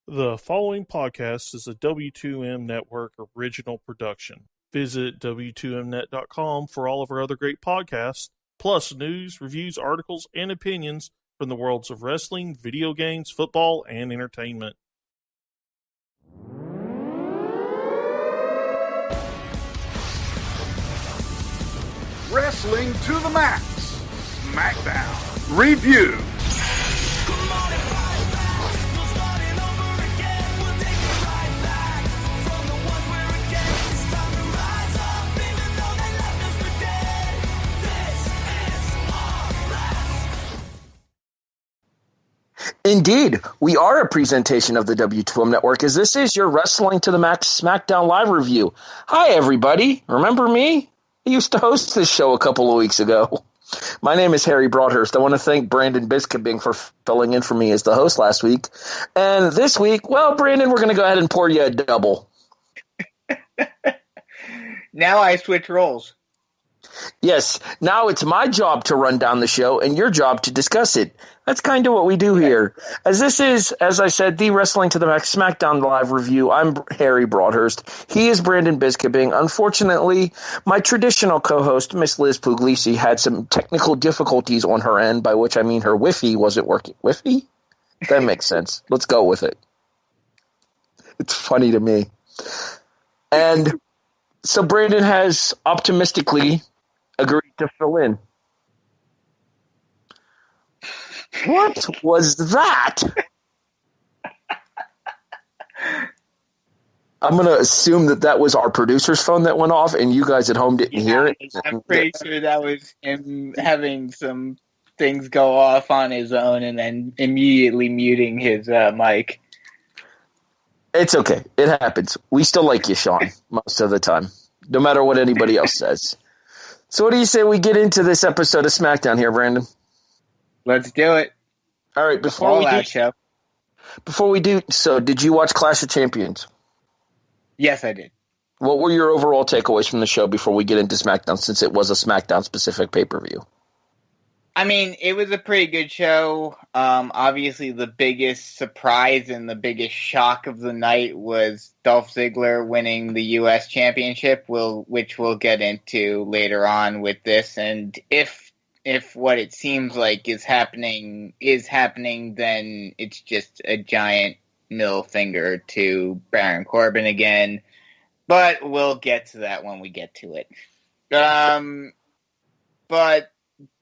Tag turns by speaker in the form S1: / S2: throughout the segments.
S1: The following podcast is a W2M Network original production. Visit W2Mnet.com for all of our other great podcasts, plus news, reviews, articles, and opinions from the worlds of wrestling, video games, football, and entertainment.
S2: Wrestling to the Max Smackdown Review.
S3: Indeed, we are a presentation of the W2M Network, as this is your Wrestling to the Max SmackDown Live review. Hi, everybody. Remember me? I used to host this show a couple of weeks ago. My name is Harry Broadhurst. I want to thank Brandon Biskobing for filling in for me as the host last week. And this week, well, Brandon, we're going to go ahead and pour you a double.
S4: Now I switch roles.
S3: Yes, now it's my job to run down the show and your job to discuss it. That's kind of what we do here. As this is, as I said, the Wrestling to the Max SmackDown Live review, I'm Harry Broadhurst. He is Brandon Biskobing. Unfortunately, my traditional co-host, Miss Liz Puglisi, had some technical difficulties on her end, by which I mean her Wi-Fi wasn't working. Wi-Fi? That makes sense. Let's go with it. It's funny to me. And so Brandon has optimistically agreed to fill in. What was that? I'm going to assume that was our producer's phone that went off and you guys at home didn't hear it.
S4: I'm pretty sure that was him having some things go off on his own and then immediately muting his mic.
S3: It's okay. It happens. We still like you, Sean, most of the time, no matter what anybody else says. So what do you say we get into this episode of SmackDown here, Brandon?
S4: Let's do it.
S3: All right, before we do so, did you watch Clash of Champions?
S4: Yes, I did.
S3: What were your overall takeaways from the show before we get into SmackDown, since it was a SmackDown-specific pay-per-view?
S4: I mean, it was a pretty good show. Obviously, the biggest surprise and the biggest shock of the night was Dolph Ziggler winning the U.S. Championship, which we'll get into later on with this. And if what it seems like is happening, then it's just a giant middle finger to Baron Corbin again. But we'll get to that when we get to it. But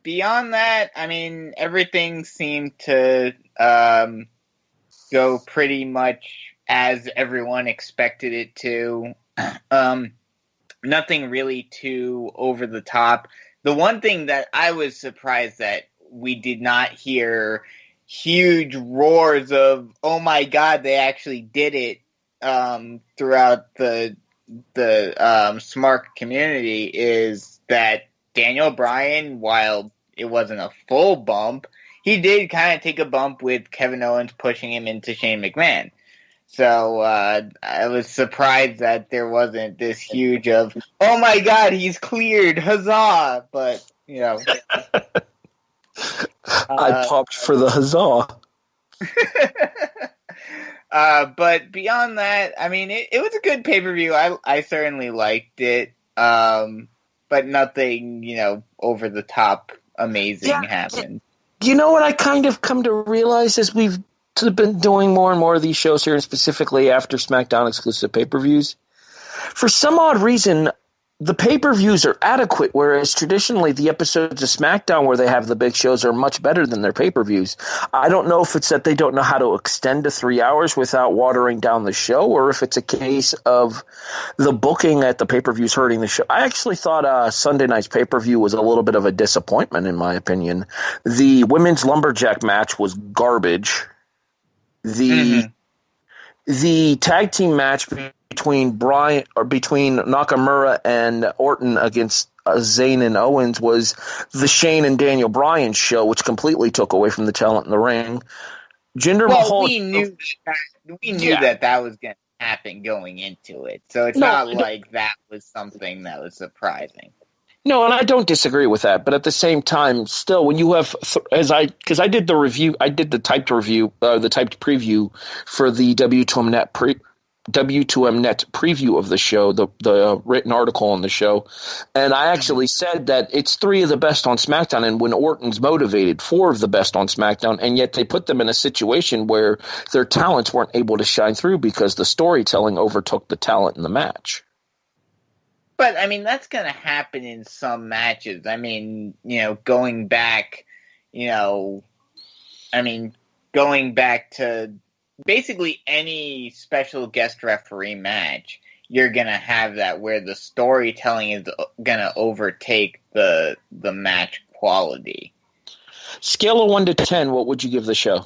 S4: beyond that, I mean, everything seemed to go pretty much as everyone expected it to. Nothing really too over the top. The one thing that I was surprised that we did not hear huge roars of, oh my God, they actually did it throughout the Smart community is that Daniel Bryan, while it wasn't a full bump, he did kind of take a bump with Kevin Owens pushing him into Shane McMahon. So I was surprised that there wasn't this huge of, oh my God, he's cleared, huzzah! But, you know.
S3: I popped for the huzzah.
S4: But beyond that, I mean, it was a good pay-per-view. I certainly liked it. But nothing, over the top amazing happened.
S3: You know what I kind of come to realize as we've been doing more and more of these shows here, and specifically after SmackDown exclusive pay-per-views? For some odd reason, the pay-per-views are adequate, whereas traditionally the episodes of SmackDown where they have the big shows are much better than their pay-per-views. I don't know if it's that they don't know how to extend to 3 hours without watering down the show, or if it's a case of the booking at the pay-per-views hurting the show. I actually thought Sunday night's pay-per-view was a little bit of a disappointment, in my opinion. The women's lumberjack match was garbage. The tag team match between Nakamura and Orton against Zayn and Owens was the Shane and Daniel Bryan show, which completely took away from the talent in the ring. Mahal.
S4: We knew that was going to happen going into it, so it's not like that was something that was surprising.
S3: No, and I don't disagree with that. But at the same time, still, when you have, because I did the review, I did the typed review, the typed preview for the W2M Net preview of the show, the written article on the show, and I actually said that it's 3 of the best on SmackDown, and when Orton's motivated, 4 of the best on SmackDown, and yet they put them in a situation where their talents weren't able to shine through because the storytelling overtook the talent in the match.
S4: But, I mean, that's going to happen in some matches. I mean, going back to basically any special guest referee match, you're going to have that where the storytelling is going to overtake the match quality.
S3: Scale of 1 to 10, what would you give the show?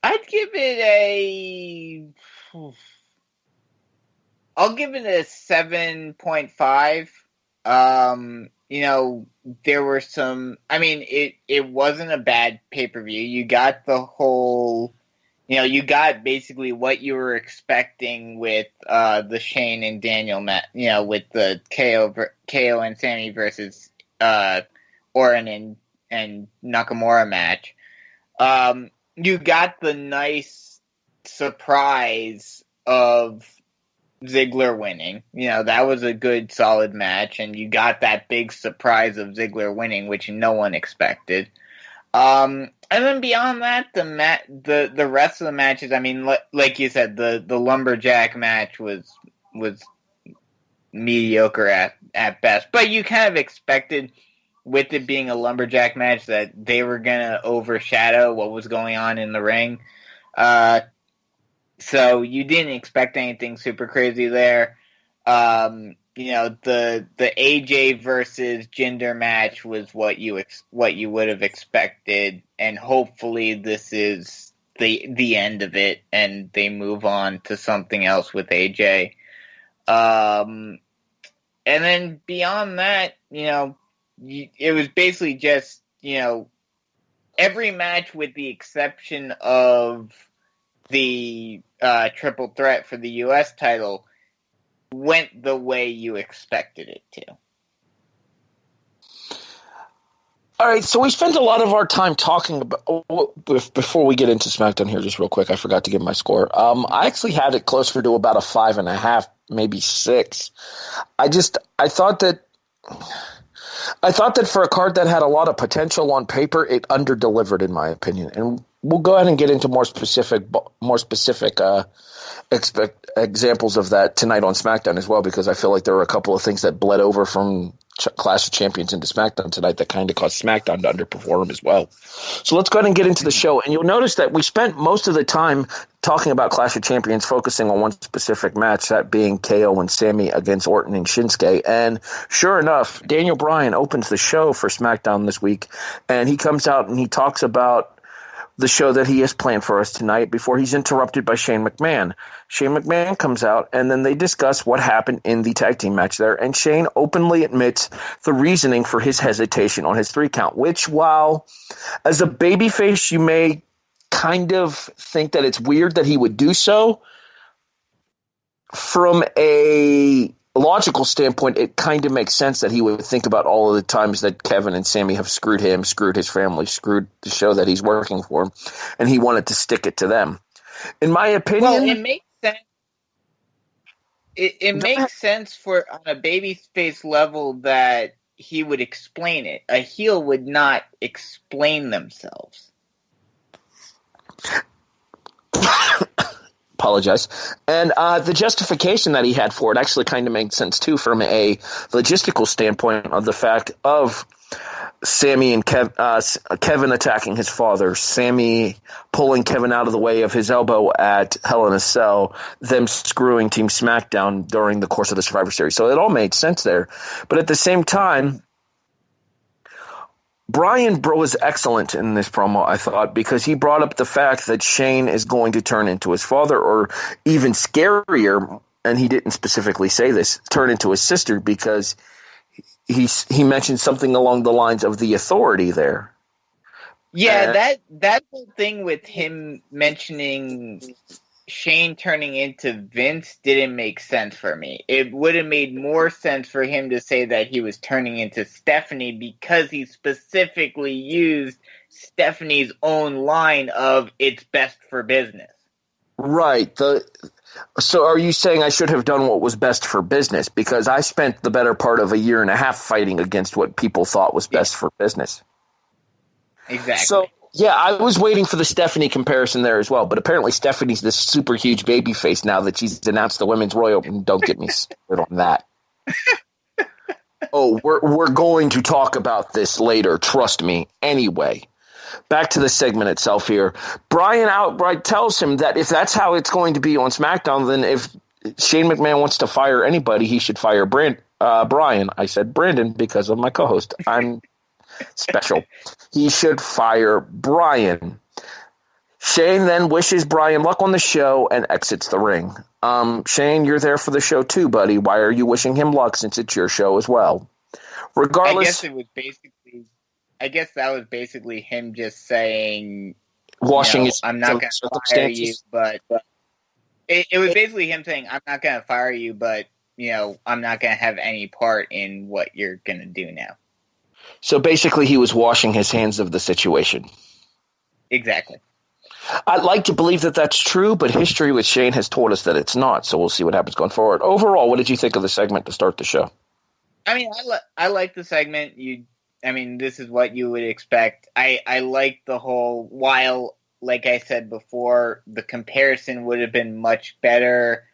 S4: I'll give it a 7.5. There were some, it wasn't a bad pay-per-view. You got the whole, you got basically what you were expecting with the Shane and Daniel match, with the KO and Sammy versus Orton and Nakamura match. You got the nice surprise of Ziggler winning. That was a good, solid match, and you got that big surprise of Ziggler winning, which no one expected. And then beyond that, the rest of the matches, like you said, the lumberjack match was mediocre at best. But you kind of expected, with it being a lumberjack match, that they were gonna overshadow what was going on in the ring. So you didn't expect anything super crazy there. The AJ versus Jinder match was what you would have expected, and hopefully this is the end of it, and they move on to something else with AJ. And then beyond that, it was basically just every match with the exception of the triple threat for the U.S. title went the way you expected it to.
S3: All right, so we spent a lot of our time talking about, before we get into SmackDown here, just real quick, I forgot to give my score. I actually had it closer to about a 5.5, maybe 6. I thought that for a card that had a lot of potential on paper, it underdelivered, in my opinion. And we'll go ahead and get into more specific examples of that tonight on SmackDown as well, because I feel like there were a couple of things that bled over from Clash of Champions into SmackDown tonight that kind of caused SmackDown to underperform as well. So let's go ahead and get into the show. And you'll notice that we spent most of the time talking about Clash of Champions focusing on one specific match, that being KO and Sammy against Orton and Shinsuke. And sure enough, Daniel Bryan opens the show for SmackDown this week, and he comes out and he talks about the show that he has planned for us tonight before he's interrupted by Shane McMahon. Shane McMahon comes out, and then they discuss what happened in the tag team match there, and Shane openly admits the reasoning for his hesitation on his 3 count, which, while as a babyface you may kind of think that it's weird that he would do so, from a logical standpoint, it kind of makes sense that he would think about all of the times that Kevin and Sammy have screwed him, screwed his family, screwed the show that he's working for, and he wanted to stick it to them. In my opinion,
S4: well, it makes sense. It makes sense for on a babyface level that he would explain it. A heel would not explain themselves.
S3: Apologize. And the justification that he had for it actually kind of makes sense too, from a logistical standpoint, of the fact of Sammy and Kevin attacking his father, Sammy pulling Kevin out of the way of his elbow at Hell in a Cell, them screwing Team SmackDown during the course of the Survivor Series. So it all made sense there. But at the same time, Bryan was excellent in this promo, I thought, because he brought up the fact that Shane is going to turn into his father, or even scarier, and he didn't specifically say this, turn into his sister, because he mentioned something along the lines of the Authority there.
S4: Yeah, that whole thing with him mentioning Shane turning into Vince didn't make sense for me. It would have made more sense for him to say that he was turning into Stephanie because he specifically used Stephanie's own line of "it's best for business."
S3: Right. So are you saying I should have done what was best for business? Because I spent the better part of a year and a half fighting against what people thought was best for business.
S4: Exactly.
S3: So, yeah, I was waiting for the Stephanie comparison there as well, but apparently Stephanie's this super huge baby face now that she's announced the Women's Royal Open. Don't get me started on that. Oh, we're going to talk about this later, trust me. Anyway, back to the segment itself here. Bryan outright tells him that if that's how it's going to be on SmackDown, then if Shane McMahon wants to fire anybody, he should fire Bryan. I said Brandon because of my co-host. I'm special. He should fire Bryan. Shane then wishes Bryan luck on the show and exits the ring. Shane, you're there for the show too, buddy. Why are you wishing him luck since it's your show as well? Regardless,
S4: I guess that was basically him just saying, I'm not going to fire you, but it was basically him saying, I'm not going to fire you, but I'm not going to have any part in what you're going to do now.
S3: So basically he was washing his hands of the situation.
S4: Exactly.
S3: I'd like to believe that that's true, but history with Shane has told us that it's not, so we'll see what happens going forward. Overall, what did you think of the segment to start the show?
S4: I mean, I like the segment. This is what you would expect. I like the whole, while, like I said before, the comparison would have been much better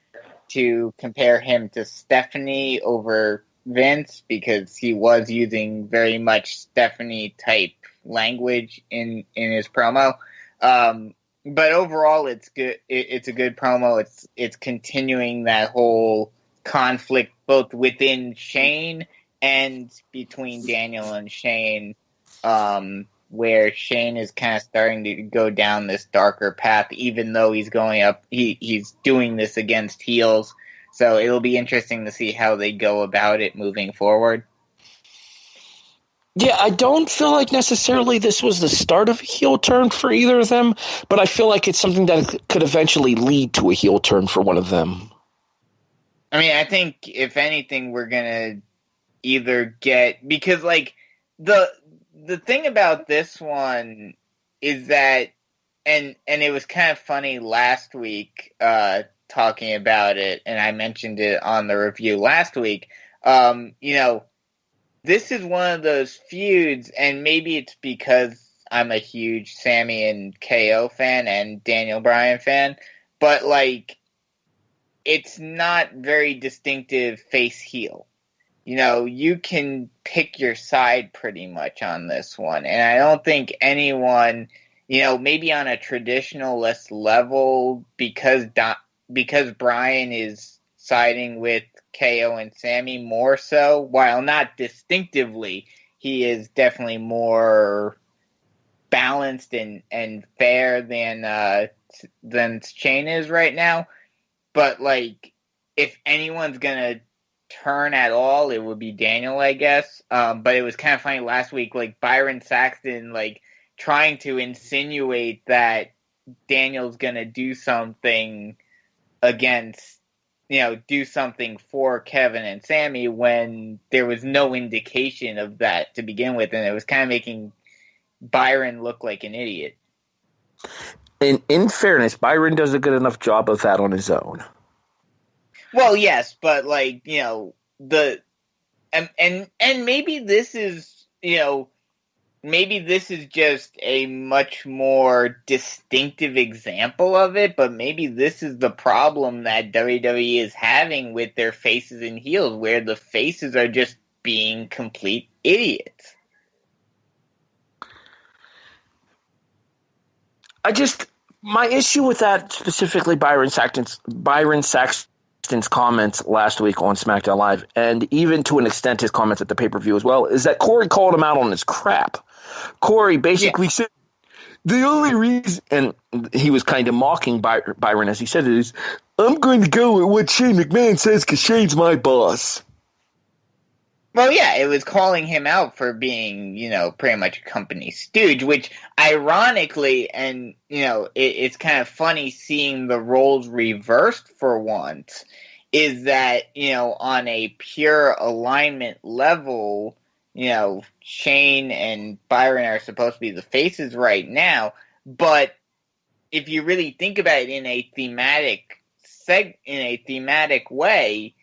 S4: to compare him to Stephanie over Vince, because he was using very much Stephanie type language in his promo. But overall, it's good. It's a good promo. It's continuing that whole conflict both within Shane and between Daniel and Shane, where Shane is kind of starting to go down this darker path, even though he's going up. He's doing this against heels. So it'll be interesting to see how they go about it moving forward.
S3: Yeah, I don't feel like necessarily this was the start of a heel turn for either of them, but I feel like it's something that could eventually lead to a heel turn for one of them.
S4: I mean, I think if anything, we're gonna either get, because like the thing about this one is that, and it was kind of funny last week, talking about it, and I mentioned it on the review last week. This is one of those feuds, and maybe it's because I'm a huge Sammy and KO fan and Daniel Bryan fan, but like, it's not very distinctive face heel. You can pick your side pretty much on this one, and I don't think anyone, maybe on a traditionalist level, because Bryan is siding with KO and Sammy more so, while not distinctively, he is definitely more balanced and fair than Shane is right now. But like, if anyone's gonna turn at all, it would be Daniel, I guess. But it was kind of funny last week, like Byron Saxton, like trying to insinuate that Daniel's gonna do something do something for Kevin and Sammy, when there was no indication of that to begin with, and it was kind of making Byron look like an idiot.
S3: In fairness, Byron does a good enough job of that on his own.
S4: Well, yes, but like, and maybe this is, maybe this is just a much more distinctive example of it, but maybe this is the problem that WWE is having with their faces and heels, where the faces are just being complete idiots.
S3: My issue with that, specifically Byron Saxton's comments last week on SmackDown Live, and even to an extent his comments at the pay-per-view as well, is that Corey called him out on his crap. Corey basically said the only reason, and he was kind of mocking Byron as he said it, is, I'm going to go with what Shane McMahon says because Shane's my boss.
S4: Well, yeah, it was calling him out for being, pretty much a company stooge, which ironically, and, it's kind of funny seeing the roles reversed for once, is that, on a pure alignment level, Shane and Byron are supposed to be the faces right now, but if you really think about it in a thematic way,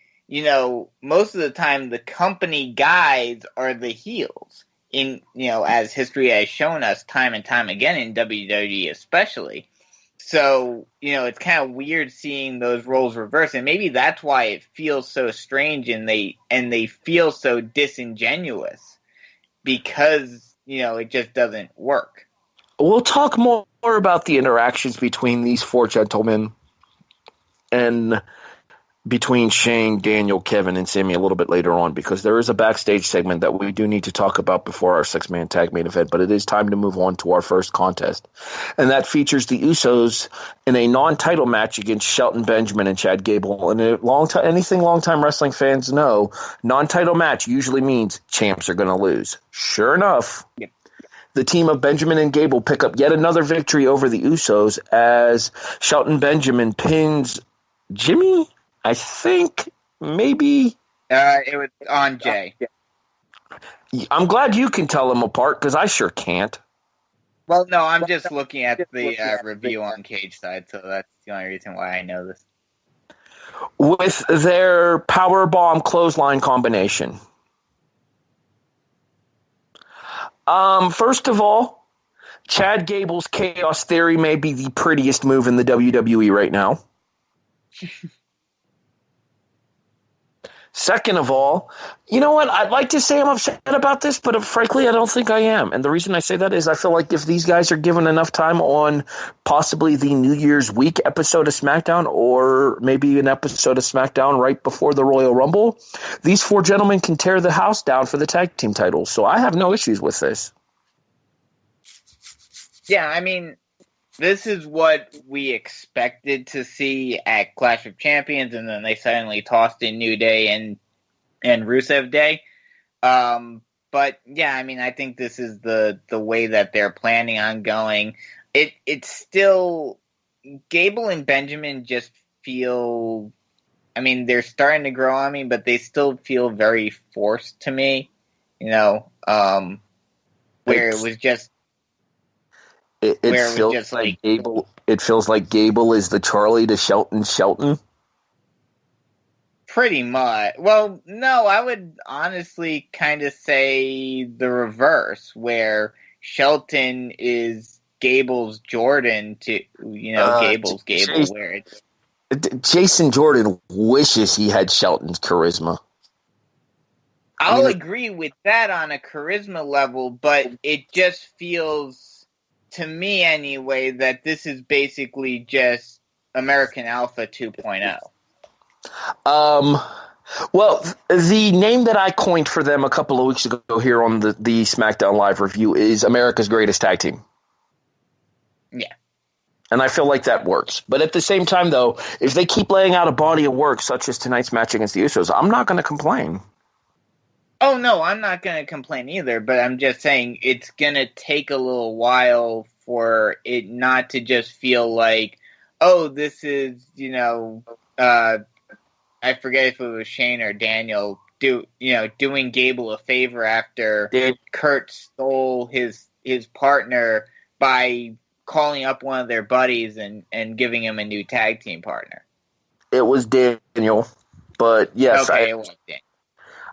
S4: most of the time the company guys are the heels as history has shown us time and time again in WWE especially. So, it's kind of weird seeing those roles reversed, and maybe that's why it feels so strange and they feel so disingenuous because, it just doesn't work.
S3: We'll talk more about the interactions between these four gentlemen and between Shane, Daniel, Kevin, and Sammy a little bit later on, because there is a backstage segment that we do need to talk about before our six-man tag main event, but it is time to move on to our first contest. And that features the Usos in a non-title match against Shelton Benjamin and Chad Gable. And anything long-time wrestling fans know, non-title match usually means champs are going to lose. Sure enough, the team of Benjamin and Gable pick up yet another victory over the Usos as Shelton Benjamin pins Jimmy, I think, maybe.
S4: It was on Jay.
S3: I'm glad you can tell them apart, because I sure can't.
S4: Well, no, I'm just looking at the review on Cage Side, so that's the only reason why I know this.
S3: With their powerbomb clothesline combination. First of all, Chad Gable's Chaos Theory may be the prettiest move in the WWE right now. Second of all, you know what? I'd like to say I'm upset about this, but frankly, I don't think I am. And the reason I say that is I feel like if these guys are given enough time on possibly the New Year's week episode of SmackDown, or maybe an episode of SmackDown right before the Royal Rumble, these four gentlemen can tear the house down for the tag team titles. So I have no issues with this.
S4: Yeah, I mean, this is what we expected to see at Clash of Champions, and then they suddenly tossed in New Day and Rusev Day. But yeah, I mean, I think this is the way that they're planning on going. It's still, Gable and Benjamin just feel, I mean, they're starting to grow on me, but they still feel very forced to me, where it was just,
S3: It feels like Gable. It feels like Gable is the Charlie to Shelton.
S4: Pretty much. Well, no, I would honestly kind of say the reverse, where Shelton is Gable's Jordan to Gable's Gable. Where it's
S3: Jason Jordan wishes he had Shelton's charisma.
S4: I'll agree with that on a charisma level, but it just feels, to me anyway, that this is basically just American Alpha 2.0.
S3: Well, the name that I coined for them a couple of weeks ago here on the SmackDown Live review is America's Greatest Tag Team.
S4: Yeah.
S3: And I feel like that works. But at the same time, though, if they keep laying out a body of work such as tonight's match against the Usos, I'm not going to complain.
S4: Oh, no, I'm not going to complain either, but I'm just saying it's going to take a little while for it not to just feel like, oh, this is, I forget if it was Shane or Daniel doing Gable a favor after Kurt stole his partner by calling up one of their buddies and giving him a new tag team partner. It
S3: was Daniel, but yes,
S4: okay, it was Daniel.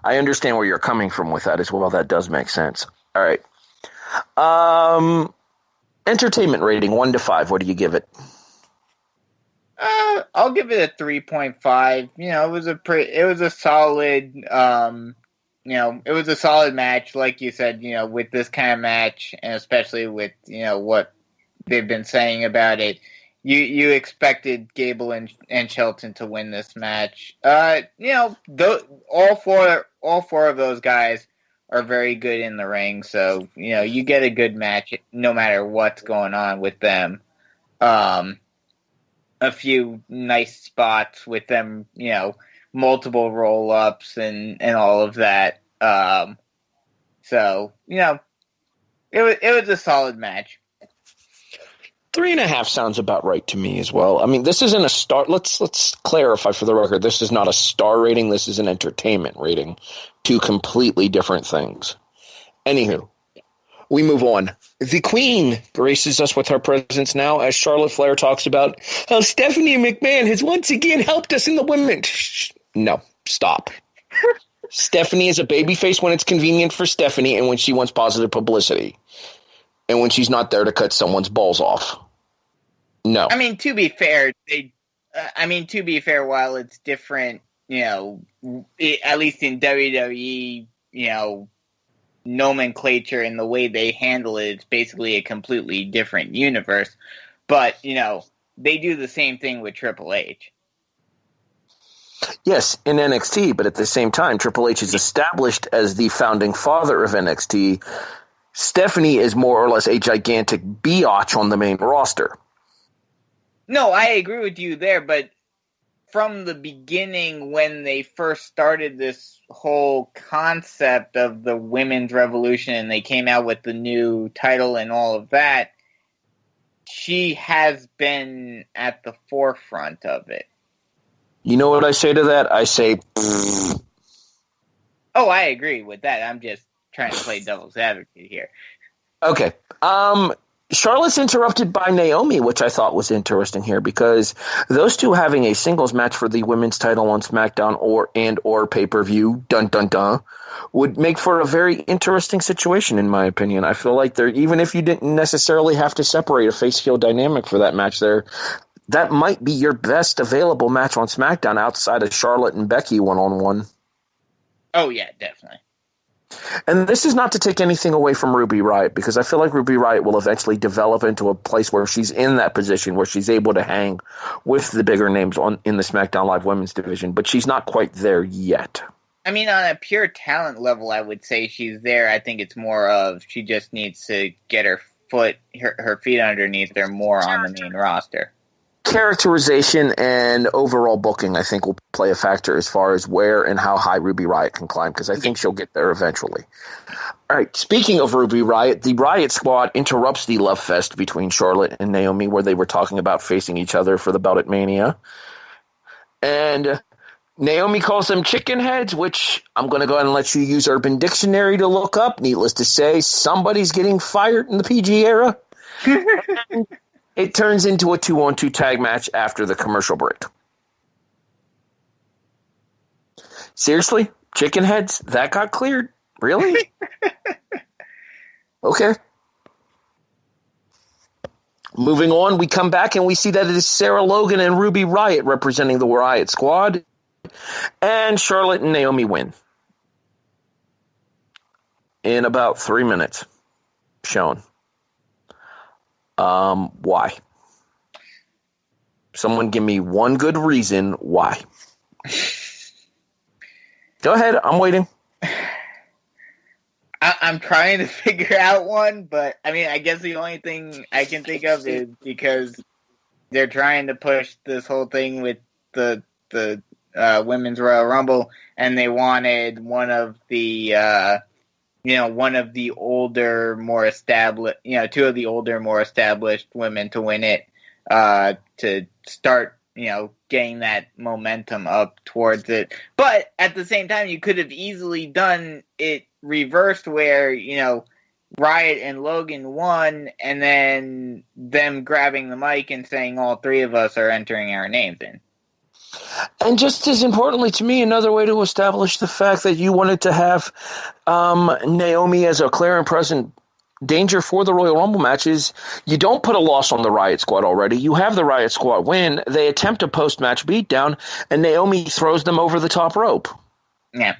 S3: I understand where you're coming from with that as well. That does make sense. All right. Entertainment rating 1 to 5. What do you give it?
S4: I'll give it a 3.5. It was a solid. It was a solid match, like you said. With this kind of match, and especially with what they've been saying about it, you expected Gable and Shelton to win this match. All four of those guys are very good in the ring, so you get a good match no matter what's going on with them. A few nice spots with them, multiple roll-ups and all of that. So, it was a solid match.
S3: 3.5 sounds about right to me as well. I mean, this isn't a star. Let's clarify for the record. This is not a star rating. This is an entertainment rating. Two completely different things. Anywho, we move on. The Queen graces us with her presence now as Charlotte Flair talks about how Stephanie McMahon has once again helped us in the women. No, stop. Stephanie is a babyface when it's convenient for Stephanie and when she wants positive publicity. And when she's not there to cut someone's balls off. No.
S4: I mean, to be fair, while it's different, at least in WWE, nomenclature and the way they handle it, it's basically a completely different universe. But, they do the same thing with Triple H.
S3: Yes, in NXT, but at the same time, Triple H is established as the founding father of NXT. Stephanie is more or less a gigantic biatch on the main roster.
S4: No, I agree with you there, but from the beginning when they first started this whole concept of the women's revolution and they came out with the new title and all of that, she has been at the forefront of it.
S3: You know what I say to that? I say...
S4: Oh, I agree with that. I'm just trying to play devil's advocate here.
S3: Okay. Charlotte's interrupted by Naomi, which I thought was interesting here because those two having a singles match for the women's title on SmackDown or pay-per-view, dun dun dun, would make for a very interesting situation in my opinion. I feel like even if you didn't necessarily have to separate a face-heel dynamic for that match there, that might be your best available match on SmackDown outside of Charlotte and Becky one-on-one.
S4: Oh yeah, definitely.
S3: And this is not to take anything away from Ruby Riott, because I feel like Ruby Riott will eventually develop into a place where she's in that position where she's able to hang with the bigger names in the SmackDown Live women's division, but she's not quite there yet.
S4: I mean, on a pure talent level, I would say she's there. I think it's more of she just needs to get her feet underneath her more on the main roster.
S3: Characterization and overall booking, I think, will play a factor as far as where and how high Ruby Riott can climb, because I think she'll get there eventually. All right, speaking of Ruby Riott, the Riott Squad interrupts the love fest between Charlotte and Naomi, where they were talking about facing each other for the belt at Mania. And Naomi calls them chicken heads, which I'm going to go ahead and let you use Urban Dictionary to look up. Needless to say, somebody's getting fired in the PG era. It turns into a 2-on-2 tag match after the commercial break. Seriously? Chicken heads? That got cleared? Really? Okay. Moving on, we come back and we see that it is Sarah Logan and Ruby Riott representing the Riott Squad. And Charlotte and Naomi win. In about 3 minutes. Shown. Why? Someone give me one good reason why. Go ahead, I'm waiting.
S4: I'm trying to figure out one, but I mean, I guess the only thing I can think of is because they're trying to push this whole thing with the Women's Royal Rumble, and they wanted one of the older, more established, two of the older, more established women to win it, to start, getting that momentum up towards it. But at the same time, you could have easily done it reversed where, Riott and Logan won, and then them grabbing the mic and saying all three of us are entering our names in.
S3: And just as importantly to me, another way to establish the fact that you wanted to have Naomi as a clear and present danger for the Royal Rumble matches, you don't put a loss on the Riott Squad already. You have the Riott Squad win. They attempt a post-match beatdown, and Naomi throws them over the top rope.
S4: Yeah.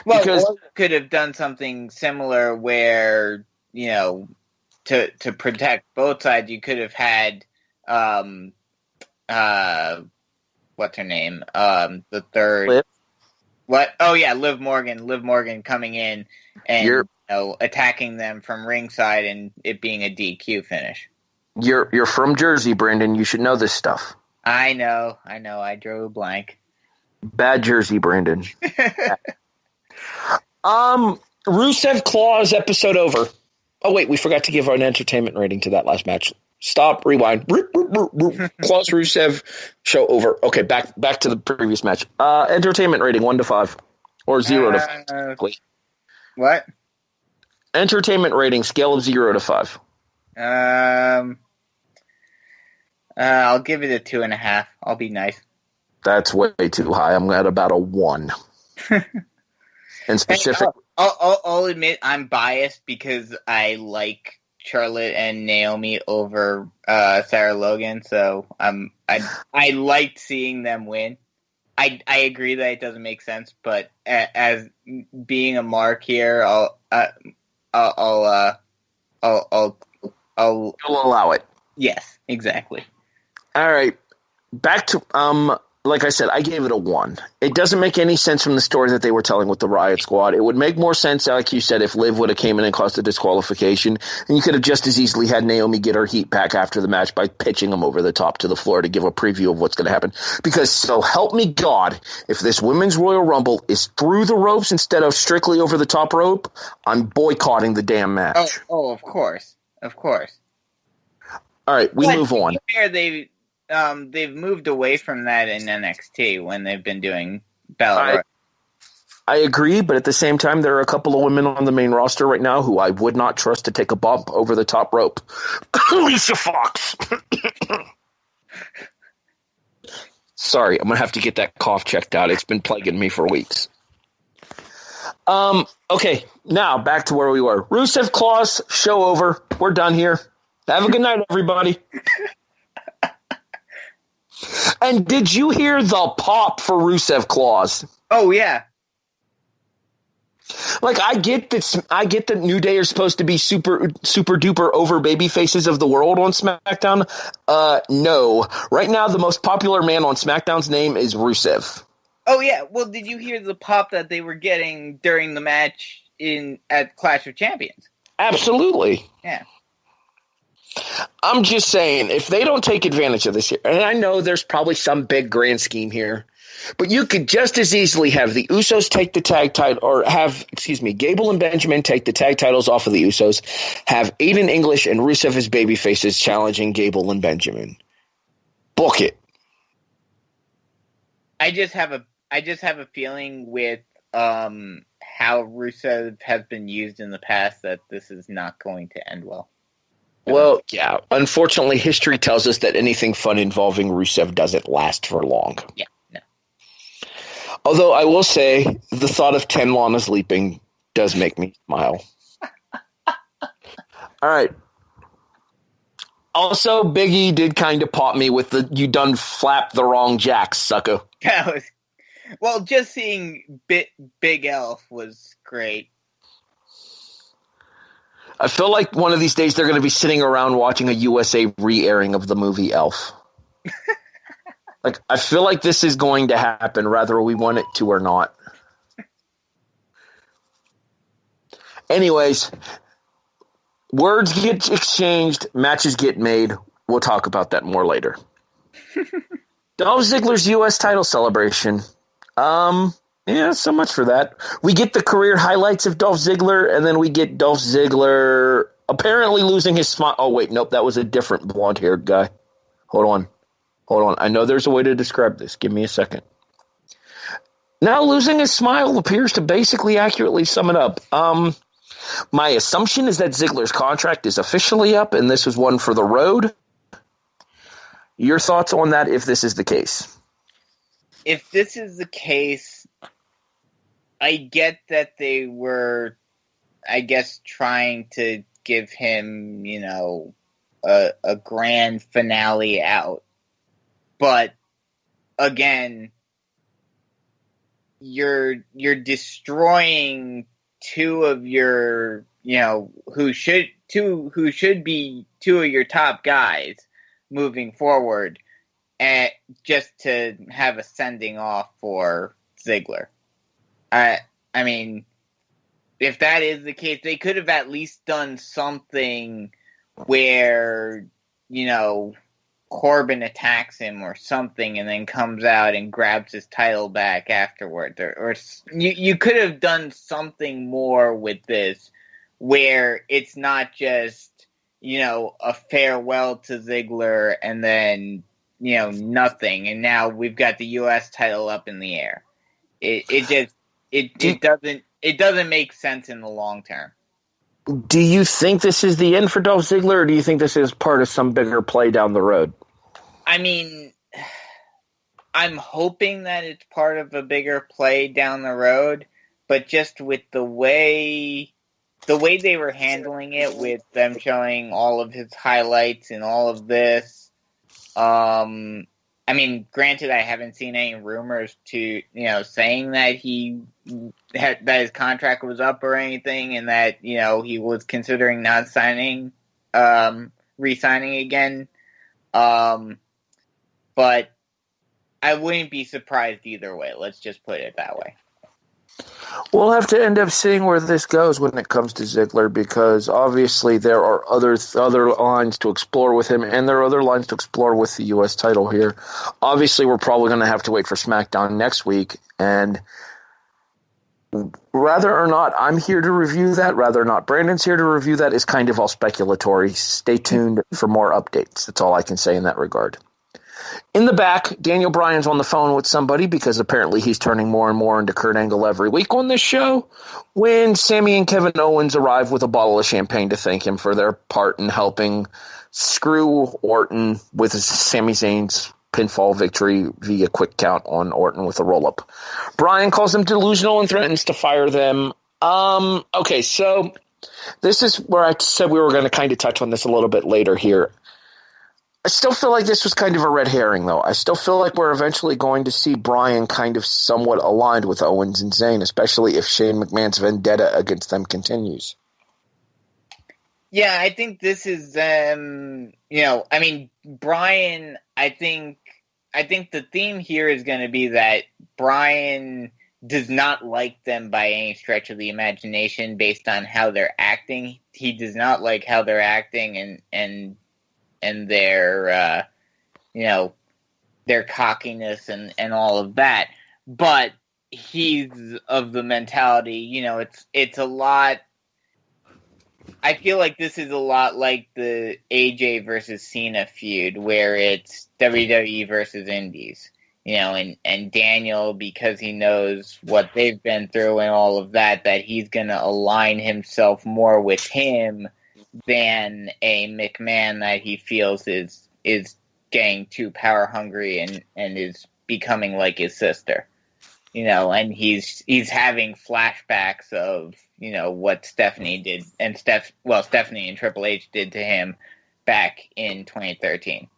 S4: Well, or could have done something similar where, to protect both sides, you could have had, what's her name? The third.
S3: Liv?
S4: What? Oh, yeah, Liv Morgan coming in and attacking them from ringside and it being a DQ finish.
S3: You're from Jersey, Brandon. You should know this stuff.
S4: I know. I drew a blank.
S3: Bad Jersey, Brandon. Rusev Claws episode over. Oh, wait, we forgot to give an entertainment rating to that last match. Stop, rewind. Claws Rusev, show over. Okay, back to the previous match. Entertainment rating 1 to 5. Or 0 to 5.
S4: What?
S3: Entertainment rating, scale of 0 to 5.
S4: I'll give it a 2.5. I'll be nice.
S3: That's way too high. I'm at about a 1. And specific.
S4: I'll admit I'm biased because I like Charlotte and Naomi over Sarah Logan, so I liked seeing them win. I agree that it doesn't make sense, but as being a mark here, I'll
S3: allow it.
S4: Yes, exactly.
S3: All right, back to like I said, I gave it a 1. It doesn't make any sense from the story that they were telling with the Riot Squad. It would make more sense, like you said, if Liv would have came in and caused a disqualification, and you could have just as easily had Naomi get her heat back after the match by pitching them over the top to the floor to give a preview of what's going to happen. Because so help me God, if this Women's Royal Rumble is through the ropes instead of strictly over the top rope, I'm boycotting the damn match.
S4: Oh, of course. Of course.
S3: All right, we move on.
S4: They've moved away from that in NXT when they've been doing Battle Royale.
S3: I agree, but at the same time, there are a couple of women on the main roster right now who I would not trust to take a bump over the top rope. Alicia Fox. Sorry, I'm going to have to get that cough checked out. It's been plaguing me for weeks. Okay, now back to where we were. Rusev Claws, show over. We're done here. Have a good night, everybody. And did you hear the pop for Rusev Claws?
S4: Oh, yeah.
S3: Like, I get that New Day are supposed to be super duper over baby faces of the world on SmackDown. No. Right now, the most popular man on SmackDown's name is Rusev.
S4: Oh, yeah. Well, did you hear the pop that they were getting during the match at Clash of Champions?
S3: Absolutely.
S4: Yeah.
S3: I'm just saying, if they don't take advantage of this here, and I know there's probably some big grand scheme here, but you could just as easily have the Usos take the tag title, or Gable and Benjamin take the tag titles off of the Usos, have Aiden English and Rusev as babyfaces challenging Gable and Benjamin. Book it.
S4: I just have a feeling with how Rusev has been used in the past that this is not going to end well.
S3: Well, yeah. Unfortunately, history tells us that anything fun involving Rusev doesn't last for long.
S4: Yeah, no.
S3: Although I will say, the thought of 10 Lana's leaping does make me smile. All right. Also, Big E did kind of pop me with the "you done flapped the wrong jacks, sucker."
S4: Well, just seeing Big Elf was great.
S3: I feel like one of these days they're going to be sitting around watching a USA re-airing of the movie Elf. Like, I feel like this is going to happen, whether we want it to or not. Anyways, words get exchanged, matches get made. We'll talk about that more later. Dolph Ziggler's U.S. title celebration. Yeah, so much for that. We get the career highlights of Dolph Ziggler, and then we get Dolph Ziggler apparently losing his smile. Oh, wait, nope, that was a different blonde-haired guy. Hold on. I know there's a way to describe this. Give me a second. Now, losing his smile appears to basically accurately sum it up. My assumption is that Ziggler's contract is officially up, and this was one for the road. Your thoughts on that, if this is the case?
S4: If this is the case, I get that they were, I guess, trying to give him, a grand finale out. But again, you're destroying two of your, who should be two of your top guys moving forward, and just to have a sending off for Ziggler. I mean, if that is the case, they could have at least done something where, Corbin attacks him or something and then comes out and grabs his title back afterwards. Or you could have done something more with this where it's not just, a farewell to Ziggler and then, nothing. And now we've got the U.S. title up in the air. It doesn't make sense in the long term.
S3: Do you think this is the end for Dolph Ziggler, or do you think this is part of some bigger play down the road?
S4: I mean, I'm hoping that it's part of a bigger play down the road, but just with the way they were handling it, with them showing all of his highlights and all of this, I mean, granted, I haven't seen any rumors saying that that his contract was up or anything, and that, he was considering not re-signing again. But I wouldn't be surprised either way. Let's just put it that way.
S3: We'll have to end up seeing where this goes when it comes to Ziggler, because obviously there are other lines to explore with him, and there are other lines to explore with the U.S. title here. Obviously, we're probably going to have to wait for SmackDown next week, and whether or not I'm here to review that, rather or not Brandon's here to review that, is kind of all speculatory. Stay tuned for more updates. That's all I can say in that regard. In the back, Daniel Bryan's on the phone with somebody because apparently he's turning more and more into Kurt Angle every week on this show, when Sami and Kevin Owens arrive with a bottle of champagne to thank him for their part in helping screw Orton with Sami Zayn's pinfall victory via quick count on Orton with a roll-up. Bryan calls them delusional and threatens to fire them. Okay, so this is where I said we were going to kind of touch on this a little bit later here. I still feel like this was kind of a red herring, though. I still feel like we're eventually going to see Bryan kind of somewhat aligned with Owens and Zayn, especially if Shane McMahon's vendetta against them continues.
S4: Yeah, I think this is, Bryan, I think the theme here is going to be that Bryan does not like them by any stretch of the imagination based on how they're acting. He does not like how they're acting and their, their cockiness and all of that. But he's of the mentality, it's a lot. I feel like this is a lot like the AJ versus Cena feud, where it's WWE versus Indies, and Daniel, because he knows what they've been through and all of that he's going to align himself more with him than a McMahon that he feels is getting too power hungry and is becoming like his sister, and he's having flashbacks of, what Stephanie did and Stephanie and Triple H did to him back in 2013.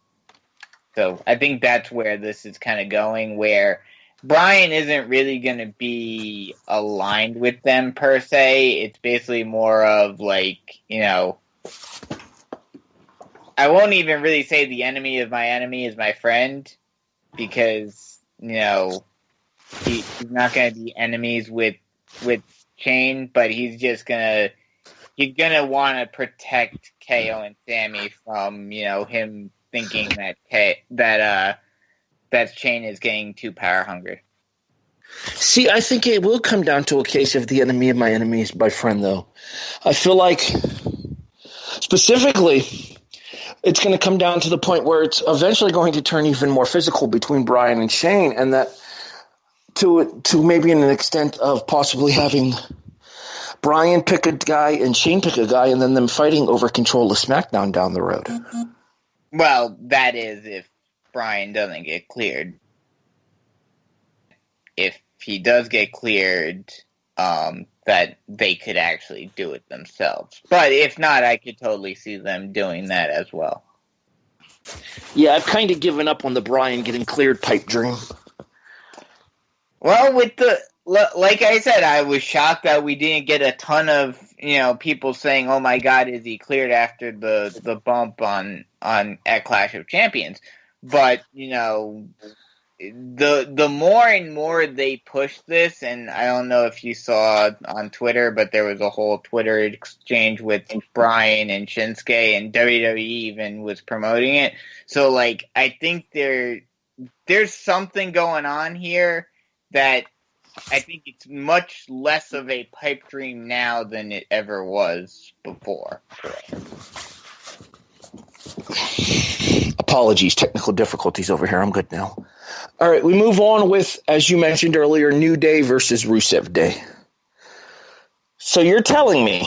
S4: So I think that's where this is kind of going, where Bryan isn't really going to be aligned with them per se. It's basically more of like, I won't even really say the enemy of my enemy is my friend, because, he's not going to be enemies with Shane, but he's gonna want to protect KO and Sami from, him thinking that Shane is getting too power hungry.
S3: See, I think it will come down to a case of the enemy of my enemy is my friend, though. I feel like, specifically, it's going to come down to the point where it's eventually going to turn even more physical between Bryan and Shane, and that to maybe an extent of possibly having Bryan pick a guy and Shane pick a guy, and then them fighting over control of SmackDown down the road.
S4: Well, that is if Bryan doesn't get cleared. If he does get cleared, that they could actually do it themselves. But if not, I could totally see them doing that as well.
S3: Yeah, I've kind of given up on the Bryan getting cleared pipe dream.
S4: Well, like I said, I was shocked that we didn't get a ton of, people saying, "Oh my God, is he cleared?" after the bump on at Clash of Champions. But the more and more they push this, and I don't know if you saw on Twitter, but there was a whole Twitter exchange with Bryan and Shinsuke, and WWE even was promoting it. So, like, I think there's something going on here that I think it's much less of a pipe dream now than it ever was before.
S3: Apologies, technical difficulties over here. I'm good now. All right, we move on with, as you mentioned earlier, New Day versus Rusev Day. So you're telling me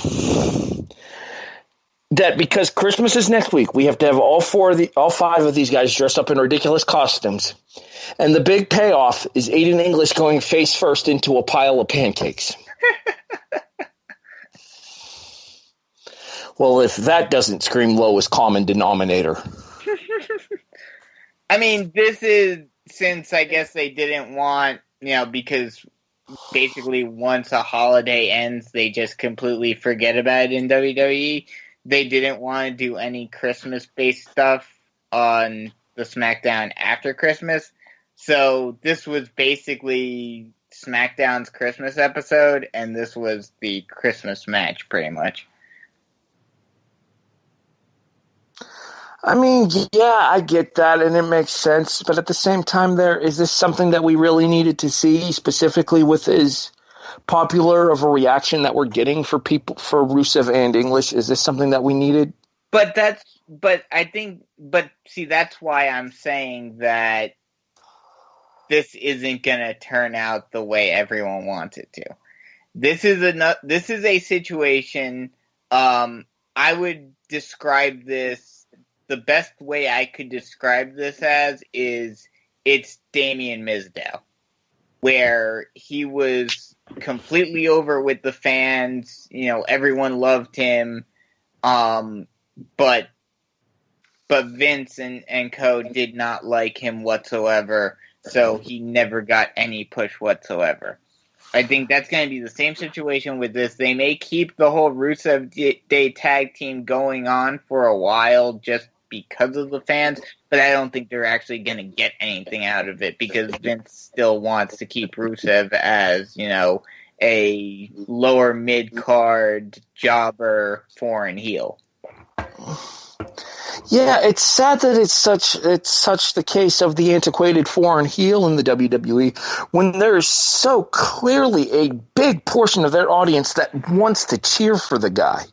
S3: that because Christmas is next week, we have to have all five of these guys dressed up in ridiculous costumes, and the big payoff is Aiden English going face first into a pile of pancakes. Well, if that doesn't scream lowest common denominator.
S4: I mean, this is, since I guess they didn't want, because basically once a holiday ends, they just completely forget about it in WWE. They didn't want to do any Christmas-based stuff on the SmackDown after Christmas. So this was basically SmackDown's Christmas episode, and this was the Christmas match, pretty much.
S3: I mean, yeah, I get that, and it makes sense. But at the same time, is this something that we really needed to see, specifically with as popular of a reaction that we're getting for Rusev and English? Is this something that we needed?
S4: But see, that's why I'm saying that this isn't going to turn out the way everyone wants it to. This is a situation. I would describe this. The best way I could describe this as is it's Damien Mizdow, where he was completely over with the fans. Everyone loved him, but Vince and co did not like him whatsoever, so he never got any push whatsoever. I think that's going to be the same situation with this. They may keep the whole Rusev Day tag team going on for a while just because of the fans, but I don't think they're actually going to get anything out of it because Vince still wants to keep Rusev as, a lower mid-card jobber foreign heel.
S3: Yeah, it's sad that it's such the case of the antiquated foreign heel in the WWE when there's so clearly a big portion of their audience that wants to cheer for the guy.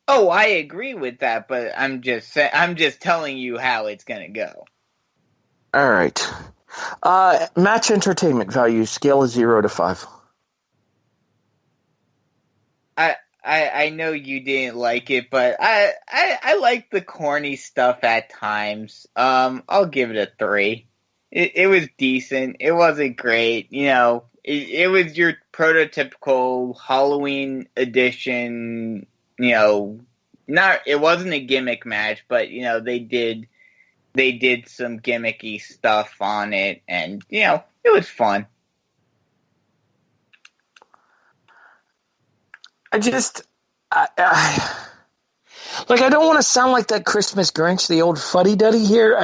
S4: Oh, I agree with that, but I'm just telling you how it's going to go.
S3: All right. Match entertainment value, scale of 0 to 5.
S4: I know you didn't like it, but I like the corny stuff at times. I'll give it a 3. It was decent. It wasn't great. It was your prototypical Halloween edition. It wasn't a gimmick match, but they did some gimmicky stuff on it, and it was fun.
S3: I don't want to sound like that Christmas Grinch, the old fuddy-duddy here.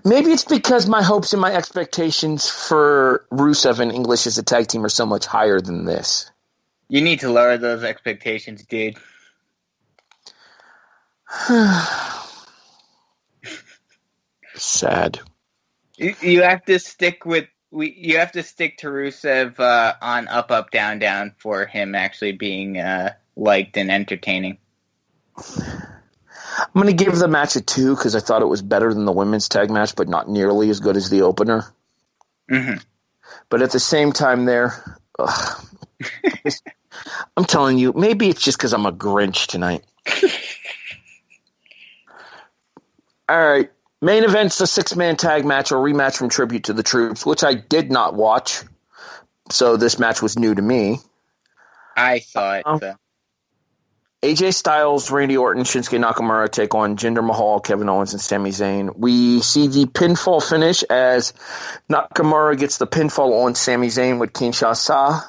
S3: Maybe it's because my hopes and my expectations for Rusev and English as a tag team are so much higher than this.
S4: You need to lower those expectations, dude.
S3: Sad.
S4: You have to stick to Rusev on Up Up Down Down for him actually being liked and entertaining.
S3: I'm going to give the match a 2 because I thought it was better than the women's tag match, but not nearly as good as the opener.
S4: Mm-hmm.
S3: But at the same time I'm telling you, maybe it's just because I'm a Grinch tonight. All right. Main event's the 6-man tag match or rematch from Tribute to the Troops, which I did not watch. So this match was new to me.
S4: I saw it. So.
S3: AJ Styles, Randy Orton, Shinsuke Nakamura take on Jinder Mahal, Kevin Owens, and Sami Zayn. We see the pinfall finish as Nakamura gets the pinfall on Sami Zayn with Kinshasa.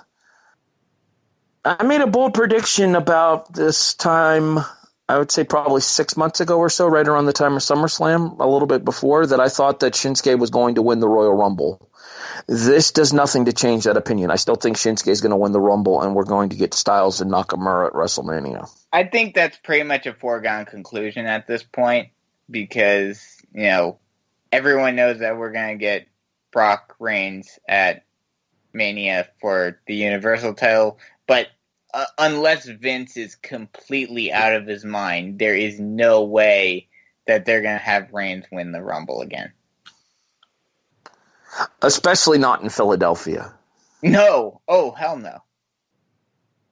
S3: I made a bold prediction about this time I would say probably 6 months ago or so, right around the time of SummerSlam, a little bit before, that I thought that Shinsuke was going to win the Royal Rumble. This does nothing to change that opinion. I still think Shinsuke is going to win the Rumble, and we're going to get Styles and Nakamura at WrestleMania.
S4: I think that's pretty much a foregone conclusion at this point because, everyone knows that we're going to get Brock Reigns at Mania for the Universal title, but unless Vince is completely out of his mind, there is no way that they're going to have Reigns win the Rumble again.
S3: Especially not in Philadelphia.
S4: No. Oh, hell no.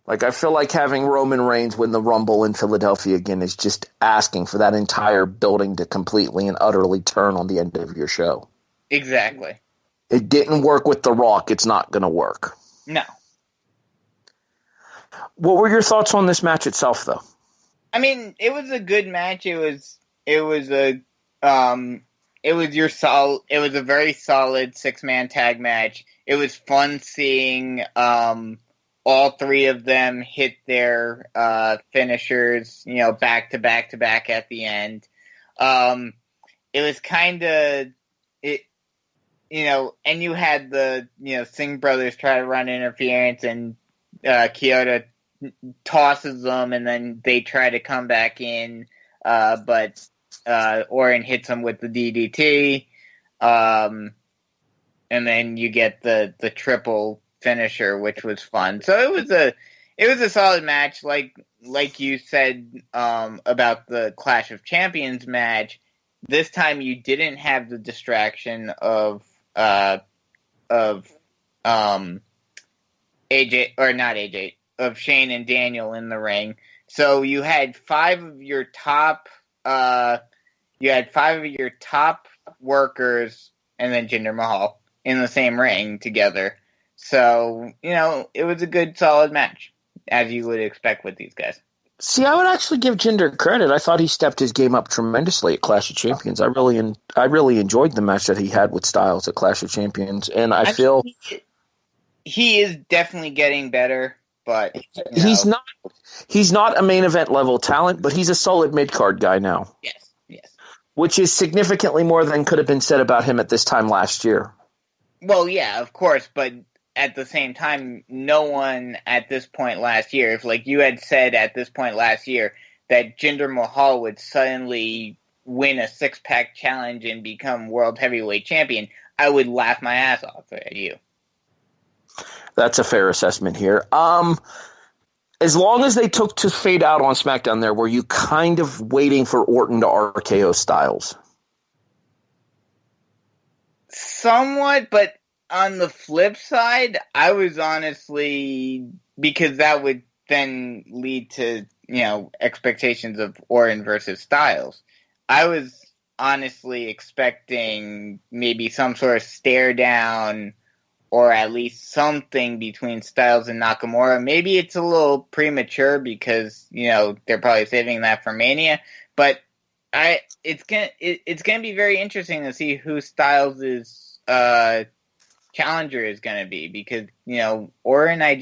S3: I feel like having Roman Reigns win the Rumble in Philadelphia again is just asking for that entire building to completely and utterly turn on the end of your show.
S4: Exactly.
S3: It didn't work with The Rock. It's not going to work.
S4: No.
S3: What were your thoughts on this match itself, though?
S4: I mean, it was a good match. It was a very solid 6-man tag match. It was fun seeing all three of them hit their finishers, back to back to back at the end. It was kind of and you had the Singh brothers try to run interference, and Kyoto tosses them, and then they try to come back in, but Orton hits them with the DDT, and then you get the triple finisher, which was fun. So it was a solid match, like you said about the Clash of Champions match. This time you didn't have the distraction of AJ, or not AJ, of Shane and Daniel in the ring. So you had five of your top workers and then Jinder Mahal in the same ring together. So, it was a good, solid match, as you would expect with these guys.
S3: See, I would actually give Jinder credit. I thought he stepped his game up tremendously at Clash of Champions. I really enjoyed the match that he had with Styles at Clash of Champions, and I feel
S4: he is definitely getting better. But
S3: he's not a main event level talent, but he's a solid mid card guy now.
S4: Yes.
S3: Which is significantly more than could have been said about him at this time last year.
S4: Well, yeah, of course, but at the same time, no one at this point last year, if you had said at this point last year that Jinder Mahal would suddenly win a 6-pack challenge and become world heavyweight champion, I would laugh my ass off at you.
S3: That's a fair assessment here. As long as they took to fade out on SmackDown there, were you kind of waiting for Orton to RKO Styles?
S4: Somewhat, but on the flip side, I was honestly, because that would then lead to, expectations of Orton versus Styles. I was honestly expecting maybe some sort of stare down, or at least something between Styles and Nakamura. Maybe it's a little premature because, they're probably saving that for Mania. But it's gonna be very interesting to see who Styles' challenger is gonna be, because Orton, I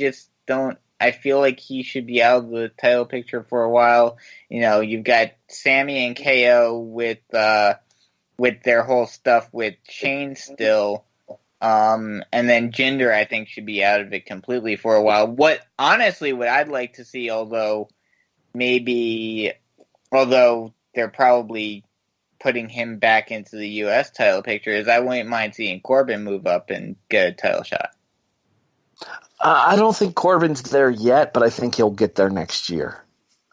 S4: feel like he should be out of the title picture for a while. You've got Sammy and KO with their whole stuff with Shane still. And then Jinder, I think, should be out of it completely for a while. What I'd like to see, although they're probably putting him back into the U.S. title picture, is I wouldn't mind seeing Corbin move up and get a title shot.
S3: I don't think Corbin's there yet, but I think he'll get there next year.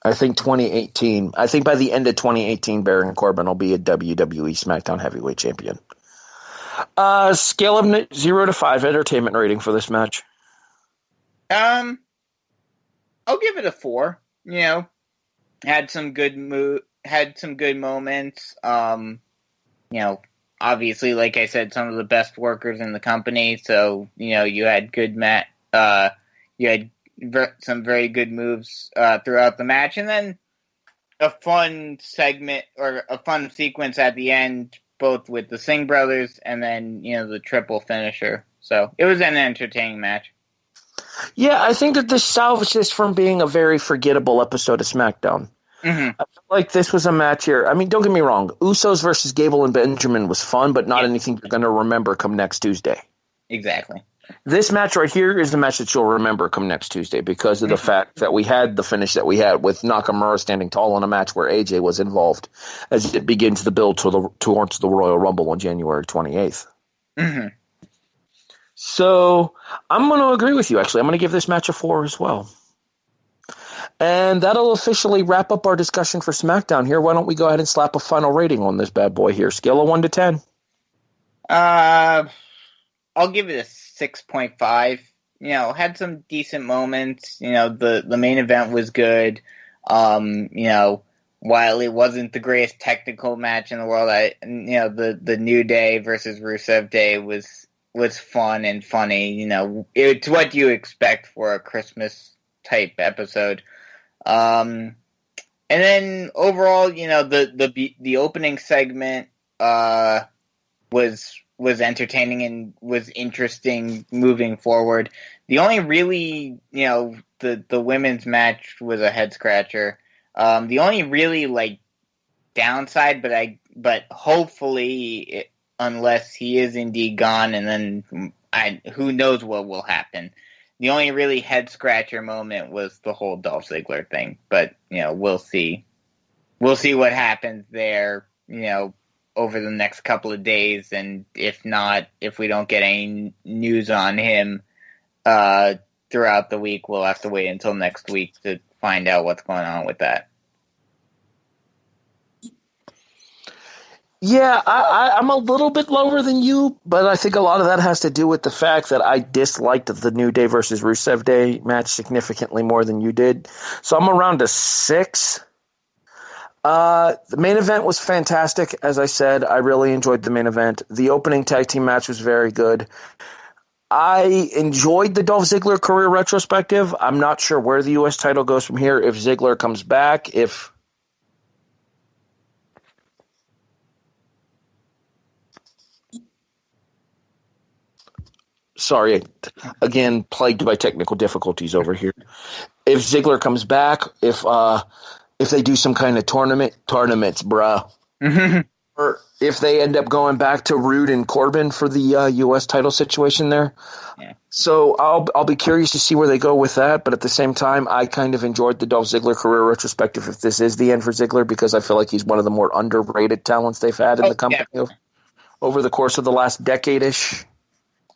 S3: I think by the end of 2018, Baron Corbin will be a WWE Smackdown Heavyweight Champion. Scale of 0 to 5 entertainment rating for this match.
S4: I'll give it a 4. Had some good moments. Obviously, like I said, some of the best workers in the company. So you had some very good moves throughout the match, and then a fun segment or a fun sequence at the end, both with the Singh brothers and then, the triple finisher. So it was an entertaining match.
S3: Yeah, I think that this salvaged this from being a very forgettable episode of SmackDown. I feel like this was a match here. I mean, don't get me wrong. Usos versus Gable and Benjamin was fun, but not anything you're going to remember come next Tuesday.
S4: Exactly.
S3: This match right here is the match that you'll remember come next Tuesday because of the fact that we had the finish that we had with Nakamura standing tall in a match where AJ was involved as it begins the build towards the Royal Rumble on January 28th. So I'm going to agree with you, actually. I'm going to give this match a 4 as well. And that'll officially wrap up our discussion for SmackDown here. Why don't we go ahead and slap a final rating on this bad boy here? Scale of 1 to 10.
S4: I'll give it a 6.5. You know, had some decent moments. You know, the main event was good. You know, while it wasn't the greatest technical match in the world, the New Day versus Rusev Day was fun and funny. You know, it's what you expect for a Christmas type episode. And then overall, you know, the opening segment was entertaining and was interesting moving forward. The only really, you know, the women's match was a head scratcher. The only really like downside, but hopefully, unless he is indeed gone, and then who knows what will happen. The only really head scratcher moment was the whole Dolph Ziggler thing, but you know, we'll see. We'll see what happens there, you know, over the next couple of days, and if we don't get any news on him throughout the week, we'll have to wait until next week to find out what's going on with that.
S3: Yeah, I'm a little bit lower than you, but I think a lot of that has to do with the fact that I disliked the New Day versus Rusev Day match significantly more than you did. So I'm around a 6. The main event was fantastic. As I said, I really enjoyed the main event. The opening tag team match was very good. I enjoyed the Dolph Ziggler career retrospective. I'm not sure where the U.S. title goes from here. If Ziggler comes back, Sorry, again, plagued by technical difficulties over here. If Ziggler comes back, if they do some kind of tournaments, bruh. Or if they end up going back to Rude and Corbin for the U.S. title situation there. Yeah. So I'll be curious to see where they go with that, but at the same time, I kind of enjoyed the Dolph Ziggler career retrospective if this is the end for Ziggler, because I feel like he's one of the more underrated talents they've had in the company over the course of the last decade-ish.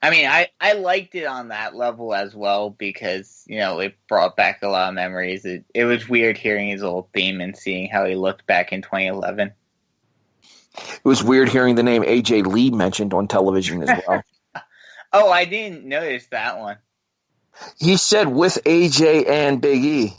S4: I mean, I liked it on that level as well because, you know, it brought back a lot of memories. It was weird hearing his old theme and seeing how he looked back in 2011.
S3: It was weird hearing the name AJ Lee mentioned on television as well.
S4: Oh, I didn't notice that one.
S3: He said with AJ and Big E.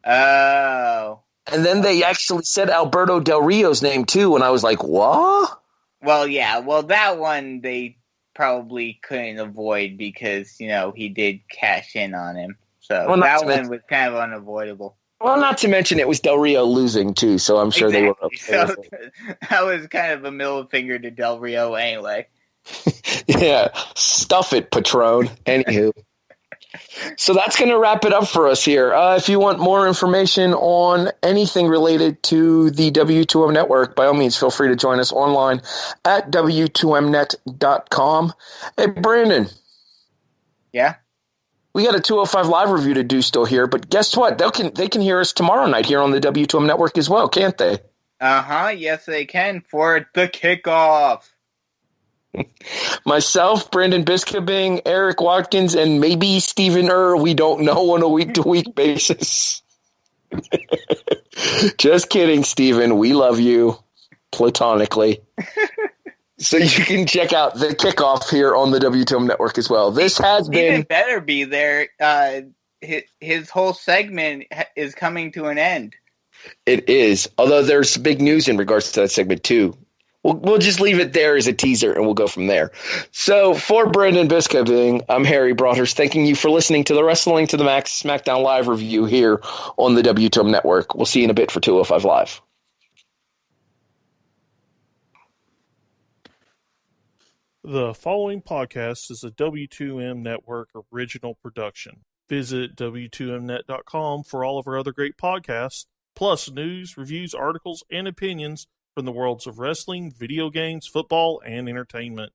S4: Oh.
S3: And then they actually said Alberto Del Rio's name too, and I was like, what?
S4: Well, yeah. Well, that one they probably couldn't avoid because, you know, he did cash in on him. So that one was kind of unavoidable.
S3: Well, not to mention it was Del Rio losing too, so I'm sure they were okay with it.
S4: That was kind of a middle finger to Del Rio anyway.
S3: Yeah, stuff it, Patron. Anywho. So that's going to wrap it up for us here. If you want more information on anything related to the W2M network, by all means, feel free to join us online at W2Mnet.com. Hey, Brandon.
S4: Yeah?
S3: We got a 205 Live review to do still here, but guess what? They can hear us tomorrow night here on the W2M network as well, can't they?
S4: Uh-huh, yes they can, for the kickoff.
S3: Myself, Brandon Biskobing, Eric Watkins, and maybe Stephen We don't know on a week-to-week basis. Just kidding, Stephen. We love you platonically. So you can check out the kickoff here on the W2M network as well. This has been...
S4: Stephen better be there. His whole segment is coming to an end.
S3: It is. Although there's big news in regards to that segment, too. We'll just leave it there as a teaser, and we'll go from there. So, for Brandon Biskobing, I'm Harry Broadhurst, thanking you for listening to the Wrestling to the Max SmackDown Live review here on the W2M Network. We'll see you in a bit for 205 Live.
S1: The following podcast is a W2M Network original production. Visit W2Mnet.com for all of our other great podcasts, plus news, reviews, articles, and opinions from the worlds of wrestling, video games, football, and entertainment.